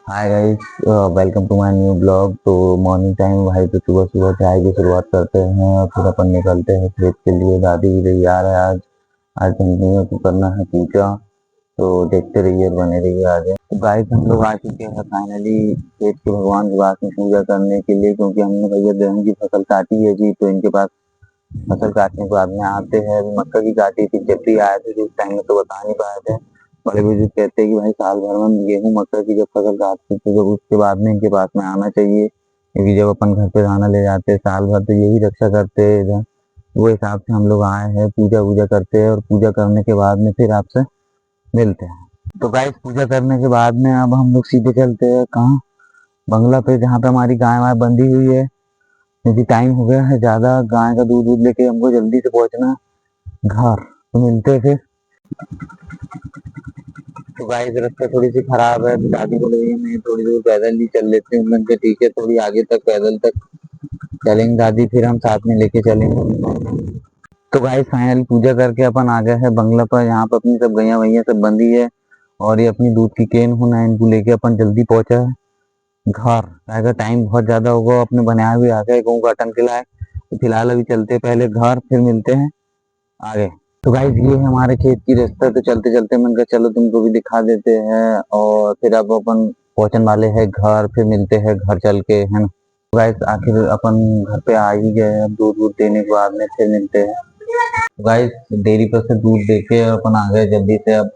Hi guys, welcome to my new blog. तो morning time भाई, तो सुबह सुबह चाय की शुरुआत करते हैं और फिर अपन निकलते हैं खेत के लिए। दादी भी तैयार है आज। आज मम्मी को करना है पूजा, तो देखते रहिए और बने रहिए आगे। तो गाइस, हम लोग आ चुके हैं फाइनली खेत के भगवान के पास में पूजा करने के लिए, क्योंकि हमने भैया गेहूं की फसल काटी है जी। तो इनके पास फसल काटने के बाद में आते हैं। अभी मक्का की काटी थी, जब भी आए थे तो उस टाइम में तो बता नहीं पाए थे। बड़े बुजुर्ग कहते हैं कि भाई साल भर में गेहूं मक्का की जब फसल काटते थे तो उसके बाद में इनके पास में आना चाहिए, क्योंकि जब अपन घर पे खाना ले जाते हैं साल भर तो यही रक्षा करते हैं इधर। वो हिसाब से हम लोग आए हैं, पूजा वूजा करते हैं और पूजा करने के बाद में फिर आपसे मिलते हैं। तो गाइस, पूजा करने के बाद में अब हम लोग सीधे चलते हैं कहाँ, बंगला पे, जहाँ पे हमारी गाय वाय बंधी हुई है, क्योंकि टाइम हो गया है ज्यादा। गाय का दूध दूध लेके हमको जल्दी से पहुंचना है घर। तो मिलते हैं फिर। तो गाइस, रास्ता थोड़ी सी खराब है, तो दादी बोल रही है मैं थोड़ी दूर पैदल ही चल लेते हैं। मैंने कहा ठीक है, थोड़ी आगे तक पैदल तक चलेंगे दादी, फिर हम साथ में लेके चलेंगे। तो गाइस, फाइनल पूजा करके अपन आ गए हैं बंगला पर। यहाँ पर अपनी सब गैया वैया सब बंधी है और ये अपनी दूध की केन होना है, इनको लेके अपन जल्दी पहुंचा है घर। अगर टाइम बहुत ज्यादा होगा, अपने बनाए हुए आ गए गऊ काटन के लाए। तो फिलहाल अभी चलते हैं पहले घर, फिर मिलते हैं आगे। तो गाइस, ये है हमारे खेत की रास्ता। तो चलते चलते मैंने कहा चलो तुमको भी दिखा देते हैं, और फिर अब अपन पहुंचने वाले हैं घर, फिर मिलते हैं घर चल के, है ना। तो गाइस, आखिर अपन घर पे आ ही गए। अब दूध वूध देने के बाद में फिर मिलते हैं। तो गाइस, डेयरी पर से दूध दे के अपन आ गए जल्दी से। अब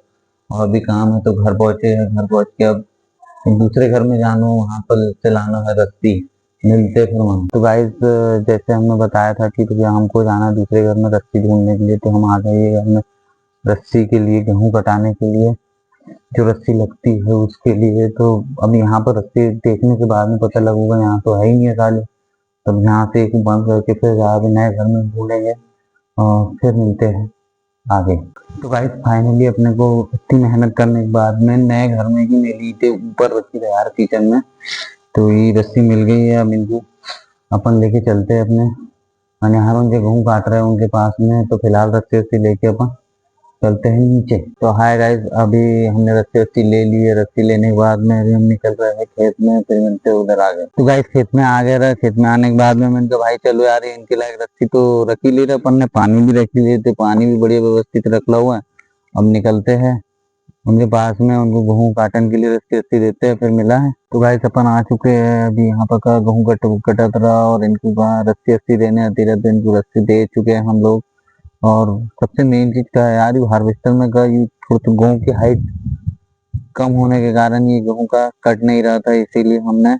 और भी काम है तो घर पहुंचे हैं। घर पहुंच के अब दूसरे घर में जाना, वहां पर से लाना है रस्सी। मिलते फिर वहाँ। तो गाइस, जैसे हमने बताया था कि भैया हमको जाना है दूसरे घर में रस्सी ढूंढने के लिए, तो हम आ गए ये घर में रस्सी के लिए, गेहूं कटाने के लिए जो रस्सी लगती है उसके लिए। तो अब यहाँ पर रस्सी देखने के बाद में पता लगेगा यहाँ तो है ही नहीं है साले। तब यहाँ से एक बंद करके फिर यहाँ पे नए घर में ढूंढेंगे और फिर मिलते हैं आगे। तो गाइस, फाइनली अपने को इतनी मेहनत करने के बाद में नए घर में ही मेरी ईंटें ऊपर रखी है यार किचन में। तो ये रस्सी मिल गई है, अब इनको अपन लेके चलते हैं अपने अनहारों जो गेहूं काट रहे हैं उनके पास में। तो फिलहाल रस्सी वस्सी लेके अपन चलते हैं नीचे। तो हाय गाइस, अभी हमने रस्सी वस्सी ले ली है। रस्सी लेने के बाद में अभी हम निकल रहे हैं खेत में, फिर मिलते हैं उधर आ गए। तो गाइस, खेत में आ गए रहे। खेत में आने के बाद में मैंने कहा भाई चलो यार, इनके लायक रस्सी तो रख ही ले रहे अपन ने, पानी भी रख ही लिए थे, पानी भी बढ़िया व्यवस्थित रखा हुआ है। अब निकलते हैं उनके पास में, उनको गेहूं काटन के लिए रस्सी रस्सी देते हैं, फिर मिला है। तो गाइस, अपन आ चुके हैं। अभी यहाँ पर का गेहूं कटत रहा और इनको रस्सी रस्सी देने आती रहती, इनको रस्सी दे चुके हैं हम लोग। और सबसे मेन चीज क्या है यार, ये हार्वेस्टर में का ये थोड़ा गेहूं की हाइट कम होने के कारण ये गेहूं का कट नहीं रहा था, इसीलिए हमने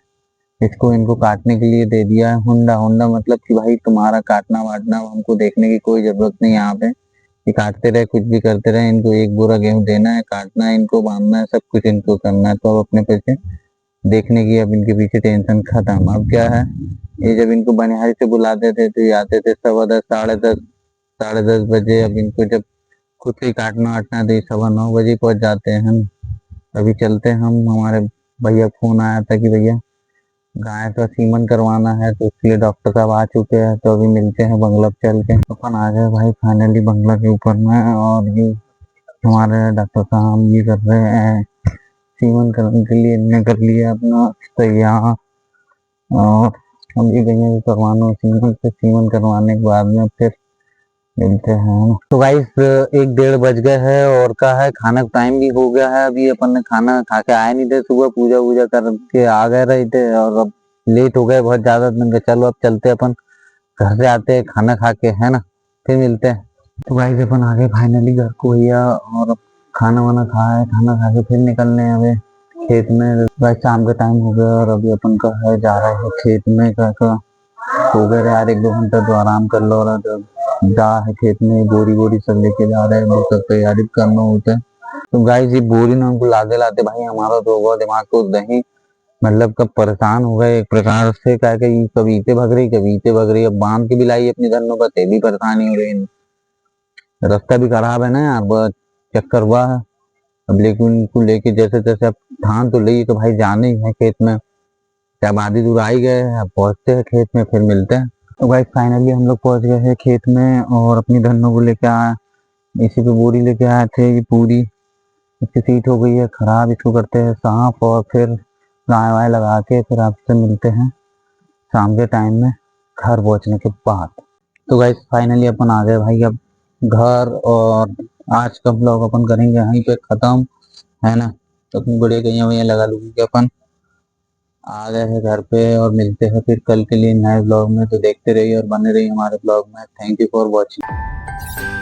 इसको इनको काटने के लिए दे दिया है। हुंडा हुंडा मतलब कि भाई तुम्हारा काटना वाटना हमको देखने की कोई जरूरत नहीं यहाँ पे। ये काटते रहे, कुछ भी करते रहे, इनको एक बोरा गेहूं देना है, काटना है, इनको बांधना है, सब कुछ इनको करना है। तो अब अपने पीछे देखने की, अब इनके पीछे टेंशन खत्म। अब क्या है, ये जब इनको बनिहारी से बुलाते थे तो ये आते थे 10:15 साढ़े 10 बजे। अब इनको जब खुद से ही काटना वाटना तो ये 9:15 बजे पहुंच जाते हैं हम। अभी चलते हैं हम, हमारे भैया फोन आया था कि भैया गाय का सीमन करवाना है, तो इसलिए डॉक्टर साहब आ चुके हैं। तो अभी मिलते हैं बंगला पे चल के। अपन आ गए भाई फाइनली बंगला के ऊपर में, और ये हमारे डॉक्टर साहब ये कर रहे हैं सीमन करने के लिए। इनने कर लिया अपना तैयार, और हम ये गए करवाना सीमन। से सीमन करवाने के बाद में फिर मिलते हैं। तो गाइस, 1-1:30 बज गए हैं और का है खाना का टाइम भी हो गया है। अभी अपन ने खाना खा के आए नहीं थे, सुबह पूजा वूजा करके आ गए रहे थे और अब लेट हो गए बहुत ज्यादा। तो मैंने कहा चलो अब चलते अपन घर से आते हैं खाना खा के, है ना, फिर मिलते हैं। तो गाइस, अपन आ गए फाइनली घर को भैया, और अब खाना वाना खाए, खाना खा के फिर निकलने हैं अभी खेत में। भाई शाम का टाइम हो गया और अभी अपन का है जा रहा है खेत में। का हो गया यार 1-2 घंटा तो आराम कर लो। और जा है खेत में, बोरी बोरी सब लेके जा रहे हैं, वो सब तैयारी करना होता है। तो गाइस, ये बोरी ना हमको लाते लाते भाई हमारा तो होगा दिमाग को दही, मतलब कब परेशान हो गए एक प्रकार से। क्या कि कभी इते भग रही, कभी इते भग रही। अब बांध के भी लाई अपनी धनों पर, भी परेशानी हो रही। रास्ता भी खराब है ना यार, बहुत चक्कर हुआ है। अब लेकिन इनको लेके जैसे तैसे अब ठान तो ली, तो भाई जाने ही है खेत में। अब आधी दूर आ ही गए हैं, अब पहुंचते हैं खेत में, फिर मिलते हैं। तो भाई फाइनली हम लोग पहुंच गए हैं खेत में, और अपनी धनों को लेके आए, इसी पे बोरी लेके आए थे। ये पूरी इसकी सीट हो गई है खराब, इसको करते हैं साफ और फिर गाय वाय लगा के फिर आपसे मिलते हैं शाम के टाइम में घर पहुंचने के बाद। तो गाइस फाइनली अपन आ गए भाई अब घर, और आज का ब्लॉग अपन करेंगे यहीं पे खत्म, है ना। तो अपनी बढ़िया गैया वैया लगा लूंगी कि अपन आ गए हैं घर पे, और मिलते हैं फिर कल के लिए नए ब्लॉग में। तो देखते रहिए और बने रहिए हमारे ब्लॉग में। Thank you for watching.